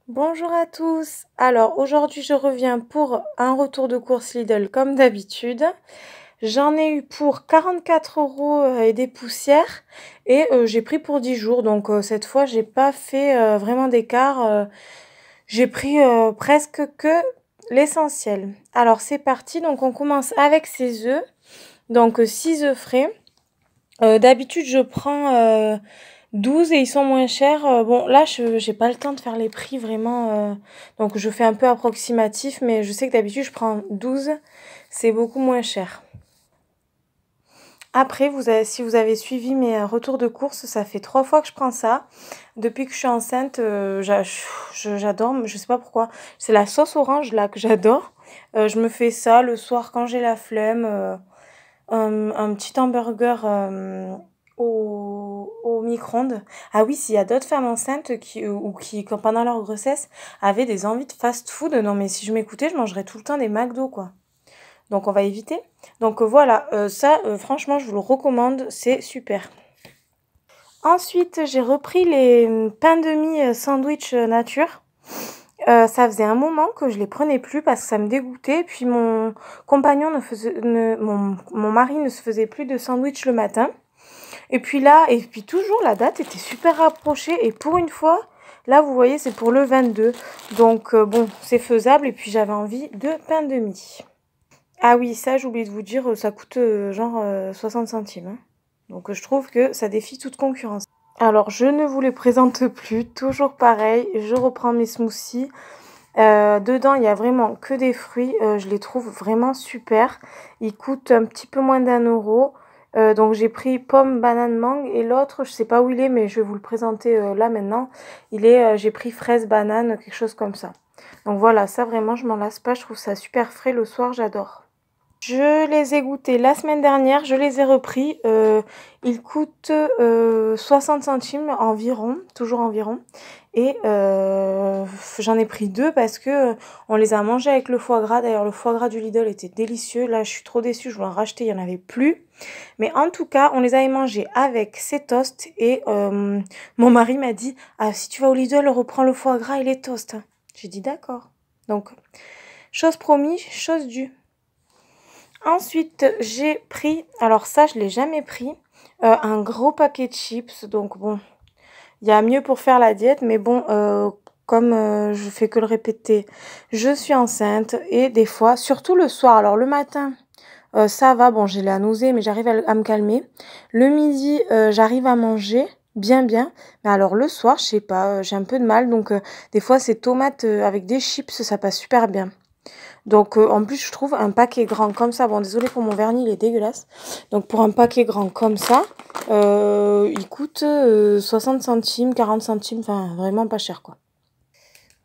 Bonjour à tous. Alors aujourd'hui je reviens pour un retour de course Lidl comme d'habitude. J'en ai eu pour 44 € et des poussières et j'ai pris pour 10 jours. Donc cette fois j'ai pas fait vraiment d'écart. J'ai pris presque que l'essentiel. Alors c'est parti. Donc on commence avec ces œufs. Donc 6 œufs frais. D'habitude je prends 12 et ils sont moins chers. Bon, là, j'ai pas le temps de faire les prix vraiment. Donc, je fais un peu approximatif, mais je sais que d'habitude, je prends 12. C'est beaucoup moins cher. Après, si vous avez suivi mes retours de course, ça fait 3 fois que je prends ça. Depuis que je suis enceinte, j'adore, je sais pas pourquoi. C'est la sauce orange là que j'adore. Je me fais ça le soir quand j'ai la flemme. Un petit hamburger au micro-ondes. Ah oui, s'il y a d'autres femmes enceintes qui, pendant leur grossesse, avaient des envies de fast-food, non mais si je m'écoutais, je mangerais tout le temps des McDo, quoi. Donc on va éviter. Donc voilà, ça, franchement, je vous le recommande, c'est super. Ensuite, j'ai repris les pains de mie sandwich nature. Ça faisait un moment que je les prenais plus parce que ça me dégoûtait. Puis mon compagnon mon mari ne se faisait plus de sandwich le matin. Et puis là, et puis toujours la date était super rapprochée. Et pour une fois, là vous voyez, c'est pour le 22. Donc bon, c'est faisable. Et puis j'avais envie de pain de mie. Ah oui, ça j'ai oublié de vous dire, ça coûte genre 60 centimes. Hein. Donc je trouve que ça défie toute concurrence. Alors je ne vous les présente plus, toujours pareil, je reprends mes smoothies. Dedans, il y a vraiment que des fruits. Je les trouve vraiment super. Ils coûtent un petit peu moins d'1 €. Donc j'ai pris pomme, banane, mangue. Et l'autre, je sais pas où il est, mais je vais vous le présenter là maintenant. J'ai pris fraise, banane, quelque chose comme ça. Donc voilà, ça vraiment, je m'en lasse pas. Je trouve ça super frais le soir, j'adore. Je les ai goûtés la semaine dernière, je les ai repris. Ils coûtent 60 centimes environ, toujours environ. Et j'en ai pris 2 parce que on les a mangés avec le foie gras. D'ailleurs, le foie gras du Lidl était délicieux. Là, je suis trop déçue, je voulais en racheter, il n'y en avait plus. Mais en tout cas, on les avait mangés avec ces toasts. Et mon mari m'a dit, ah, si tu vas au Lidl, reprends le foie gras et les toasts. J'ai dit d'accord. Donc, chose promise, chose due. Ensuite, j'ai pris, alors ça, je l'ai jamais pris, un gros paquet de chips. Donc bon, il y a mieux pour faire la diète, mais bon, comme je fais que le répéter, je suis enceinte et des fois, surtout le soir, alors le matin, ça va, bon, j'ai la nausée, mais j'arrive à me calmer. Le midi, j'arrive à manger bien, mais alors le soir, je sais pas, j'ai un peu de mal, donc des fois, c'est tomates avec des chips, ça passe super bien. Donc en plus je trouve un paquet grand comme ça, bon désolé pour mon vernis, il est dégueulasse. Donc pour un paquet grand comme ça, il coûte 60 centimes, 40 centimes, enfin vraiment pas cher quoi.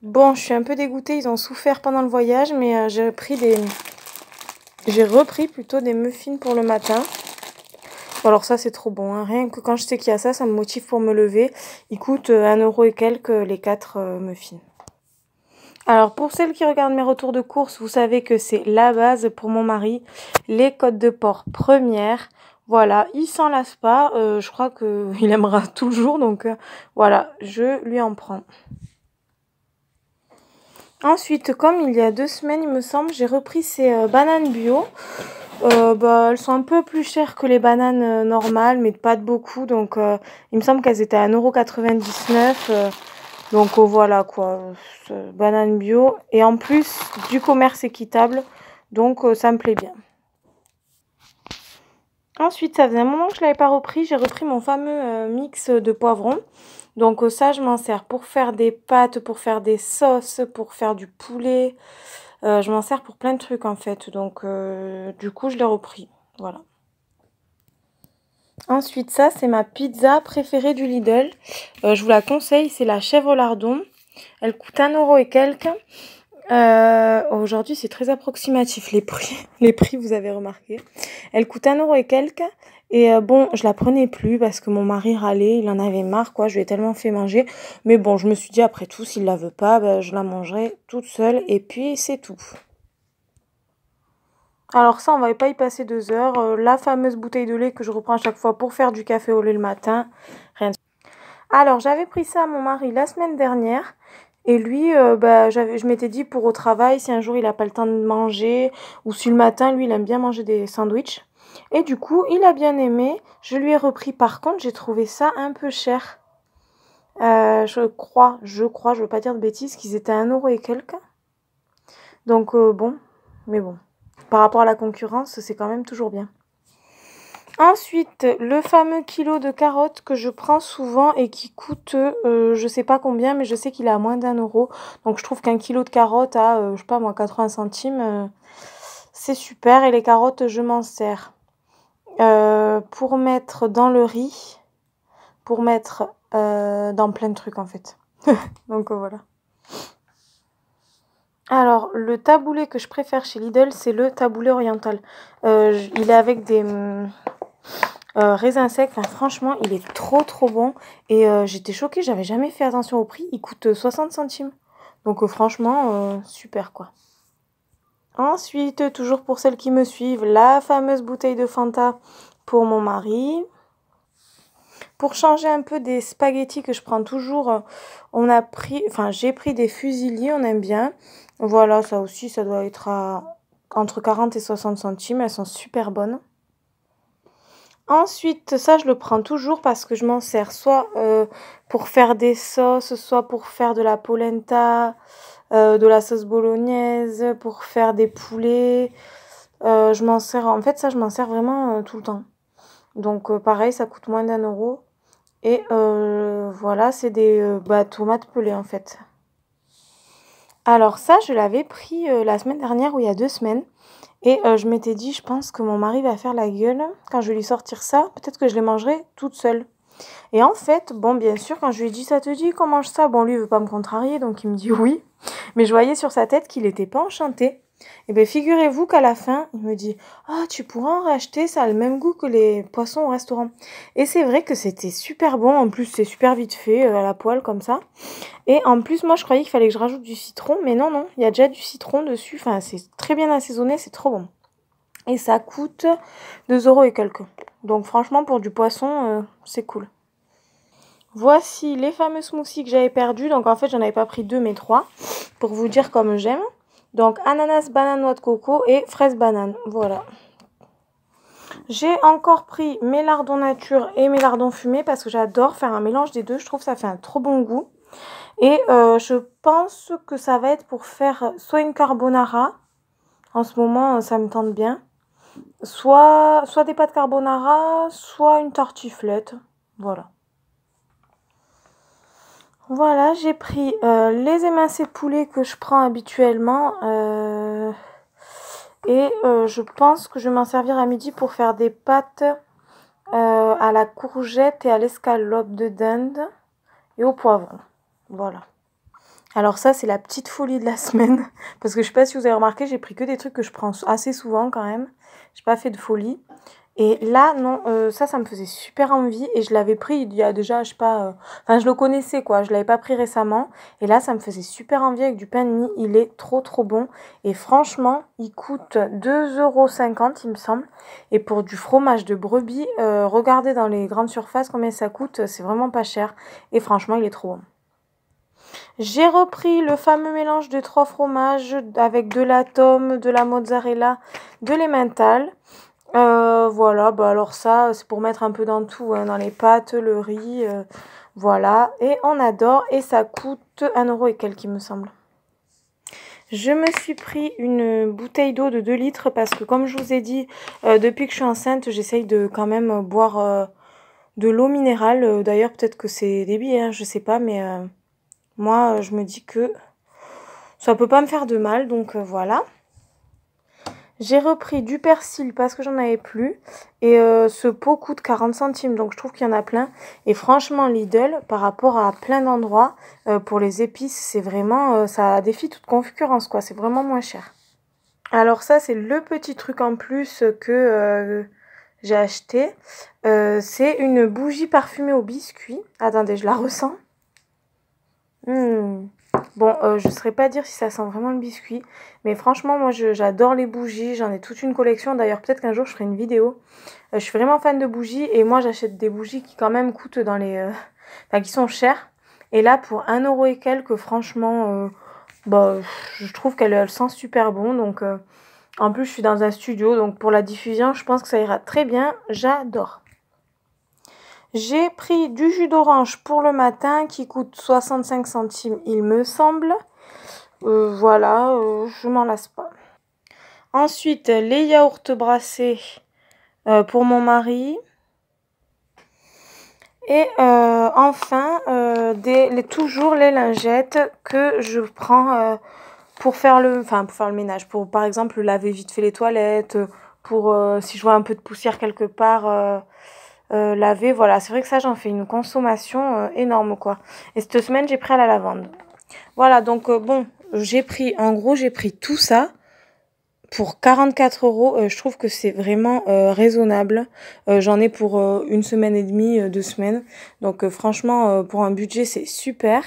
Bon, je suis un peu dégoûtée, ils ont souffert pendant le voyage, mais j'ai repris plutôt des muffins pour le matin. Bon, alors ça c'est trop bon, hein. Rien que quand je sais qu'il y a ça, ça me motive pour me lever. Ils coûtent 1 € et quelques les 4 muffins. Alors pour celles qui regardent mes retours de course, vous savez que c'est la base pour mon mari, les côtes de porc première. Voilà, il s'en lasse pas, je crois qu'il aimera toujours, donc voilà, je lui en prends. Ensuite, comme il y a 2 semaines, il me semble, j'ai repris ces bananes bio. Elles sont un peu plus chères que les bananes normales, mais pas de beaucoup, donc il me semble qu'elles étaient à 1,99 €. Donc voilà quoi, banane bio et en plus du commerce équitable, donc ça me plaît bien. Ensuite, ça faisait un moment que je l'avais pas repris, j'ai repris mon fameux mix de poivrons. Donc ça, je m'en sers pour faire des pâtes, pour faire des sauces, pour faire du poulet. Je m'en sers pour plein de trucs en fait, donc du coup, je l'ai repris. Voilà. Ensuite, ça, c'est ma pizza préférée du Lidl. Je vous la conseille, c'est la chèvre au lardon. Elle coûte 1 € et quelques. Aujourd'hui, c'est très approximatif les prix. Les prix, vous avez remarqué. Elle coûte 1 € et quelques. Et bon, je la prenais plus parce que mon mari râlait, il en avait marre, quoi. Je lui ai tellement fait manger. Mais bon, je me suis dit, après tout, s'il la veut pas, ben, je la mangerai toute seule. Et puis, c'est tout. Alors ça, on va pas y passer 2 heures. La fameuse bouteille de lait que je reprends à chaque fois pour faire du café au lait le matin. Rien de... Alors, j'avais pris ça à mon mari la semaine dernière. Et lui, je m'étais dit pour au travail, si un jour il a pas le temps de manger, ou si le matin, lui, il aime bien manger des sandwichs. Et du coup, il a bien aimé. Je lui ai repris. Par contre, j'ai trouvé ça un peu cher. Je veux pas dire de bêtises, qu'ils étaient à 1 € et quelques. Donc bon, mais bon. Par rapport à la concurrence, c'est quand même toujours bien. Ensuite, le fameux kilo de carottes que je prends souvent et qui coûte, je sais pas combien, mais je sais qu'il est à moins d'1 €. Donc je trouve qu'un kilo de carottes à, je sais pas moi, 80 centimes, c'est super. Et les carottes, je m'en sers pour mettre dans le riz, pour mettre dans plein de trucs en fait. Donc voilà. Alors, le taboulé que je préfère chez Lidl, c'est le taboulé oriental. Il est avec des raisins secs. Enfin, franchement, il est trop bon. Et j'étais choquée, j'avais jamais fait attention au prix. Il coûte 60 centimes. Donc franchement, super quoi. Ensuite, toujours pour celles qui me suivent, la fameuse bouteille de Fanta pour mon mari. Pour changer un peu des spaghettis que je prends toujours, j'ai pris des fusilli, on aime bien. Voilà, ça aussi, ça doit être entre 40 et 60 centimes. Elles sont super bonnes. Ensuite, ça, je le prends toujours parce que je m'en sers soit pour faire des sauces, soit pour faire de la polenta, de la sauce bolognaise, pour faire des poulets. Je m'en sers vraiment tout le temps. Donc, pareil, ça coûte moins d'1 €. Et voilà, c'est des tomates pelées en fait. Alors ça, je l'avais pris la semaine dernière ou il y a 2 semaines. Et je m'étais dit, je pense que mon mari va faire la gueule quand je vais lui sortir ça. Peut-être que je les mangerai toute seule. Et en fait, bon, bien sûr, quand je lui ai dit, ça te dit qu'on mange ça? Bon, lui, il veut pas me contrarier, donc il me dit oui. Mais je voyais sur sa tête qu'il n'était pas enchanté. Et bien, figurez-vous qu'à la fin, il me dit, ah, tu pourras en racheter, ça a le même goût que les poissons au restaurant. Et c'est vrai que c'était super bon. En plus, c'est super vite fait, à la poêle, comme ça. Et en plus, moi, je croyais qu'il fallait que je rajoute du citron. Mais non, il y a déjà du citron dessus. Enfin, c'est très bien assaisonné, c'est trop bon. Et ça coûte 2 € et quelques. Donc franchement, pour du poisson, c'est cool. Voici les fameux smoothies que j'avais perdus. Donc en fait, j'en avais pas pris 2, mais 3. Pour vous dire comme j'aime. Donc ananas, banane, noix de coco et fraise banane. Voilà. J'ai encore pris mes lardons nature et mes lardons fumés parce que j'adore faire un mélange des deux. Je trouve que ça fait un trop bon goût. Et je pense que ça va être pour faire soit une carbonara. En ce moment, ça me tente bien. Soit des pâtes carbonara, soit une tartiflette. Voilà. Voilà, j'ai pris les émincés de poulet que je prends habituellement. Et je pense que je vais m'en servir à midi pour faire des pâtes à la courgette et à l'escalope de dinde et au poivron. Voilà. Alors ça, c'est la petite folie de la semaine. Parce que je sais pas si vous avez remarqué, j'ai pris que des trucs que je prends assez souvent quand même. J'ai pas fait de folie. Et là, non, ça me faisait super envie. Et je l'avais pris il y a déjà, je sais pas... Enfin, je le connaissais, quoi. Je l'avais pas pris récemment. Et là, ça me faisait super envie avec du pain de mie. Il est trop bon. Et franchement, il coûte 2,50 €, il me semble. Et pour du fromage de brebis, regardez dans les grandes surfaces combien ça coûte. C'est vraiment pas cher. Et franchement, il est trop bon. J'ai repris le fameux mélange de 3 fromages avec de la tome, de la mozzarella, de l'emmental. Voilà, alors ça, c'est pour mettre un peu dans tout, hein, dans les pâtes, le riz, voilà. Et on adore, et ça coûte 1 € et quelques, il me semble. Je me suis pris une bouteille d'eau de 2 litres parce que, comme je vous ai dit, depuis que je suis enceinte, j'essaye de quand même boire de l'eau minérale. D'ailleurs, peut-être que c'est débile, hein, je sais pas, mais moi, je me dis que ça peut pas me faire de mal, donc voilà. J'ai repris du persil parce que j'en avais plus. Et ce pot coûte 40 centimes, donc je trouve qu'il y en a plein. Et franchement, Lidl, par rapport à plein d'endroits, pour les épices, c'est vraiment... ça défie toute concurrence, quoi. C'est vraiment moins cher. Alors ça, c'est le petit truc en plus que j'ai acheté. C'est une bougie parfumée au biscuit. Attendez, je la ressens. Bon, je ne saurais pas dire si ça sent vraiment le biscuit. Mais franchement, moi, j'adore les bougies. J'en ai toute une collection. D'ailleurs, peut-être qu'un jour, je ferai une vidéo. Je suis vraiment fan de bougies. Et moi, j'achète des bougies qui, quand même, coûtent dans les... Enfin, qui sont chères. Et là, pour 1 € et quelques, franchement, bah, je trouve qu'elle sent super bon. Donc, en plus, je suis dans un studio. Donc, pour la diffusion, je pense que ça ira très bien. J'adore. J'ai pris du jus d'orange pour le matin qui coûte 65 centimes, il me semble. Voilà, je m'en lasse pas. Ensuite, les yaourts brassés pour mon mari. Et enfin, toujours les lingettes que je prends pour faire le ménage. Pour, par exemple, laver vite fait les toilettes, pour si je vois un peu de poussière quelque part, laver. Voilà, c'est vrai que ça, j'en fais une consommation énorme, quoi. Et cette semaine, j'ai pris à la lavande. Voilà, donc bon, en gros, j'ai pris tout ça pour 44 €. Je trouve que c'est vraiment raisonnable. J'en ai pour 1 semaine et demie, 2 semaines. Donc franchement, pour un budget, c'est super.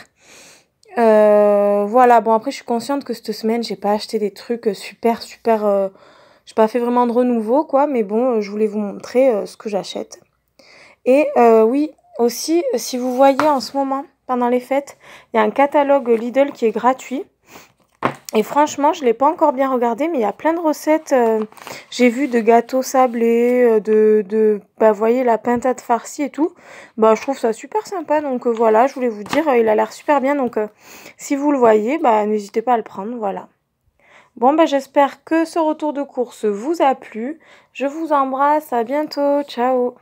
Voilà, bon après, je suis consciente que cette semaine, j'ai pas acheté des trucs super. J'ai pas fait vraiment de renouveau, quoi. Mais bon, je voulais vous montrer ce que j'achète. Et oui, aussi, si vous voyez en ce moment, pendant les fêtes, il y a un catalogue Lidl qui est gratuit. Et franchement, je ne l'ai pas encore bien regardé, mais il y a plein de recettes. J'ai vu de gâteaux sablés, vous voyez, la pintade farcie et tout. Bah, je trouve ça super sympa. Donc voilà, je voulais vous dire, il a l'air super bien. Donc si vous le voyez, bah, n'hésitez pas à le prendre. Voilà. Bon, bah, j'espère que ce retour de course vous a plu. Je vous embrasse. À bientôt. Ciao.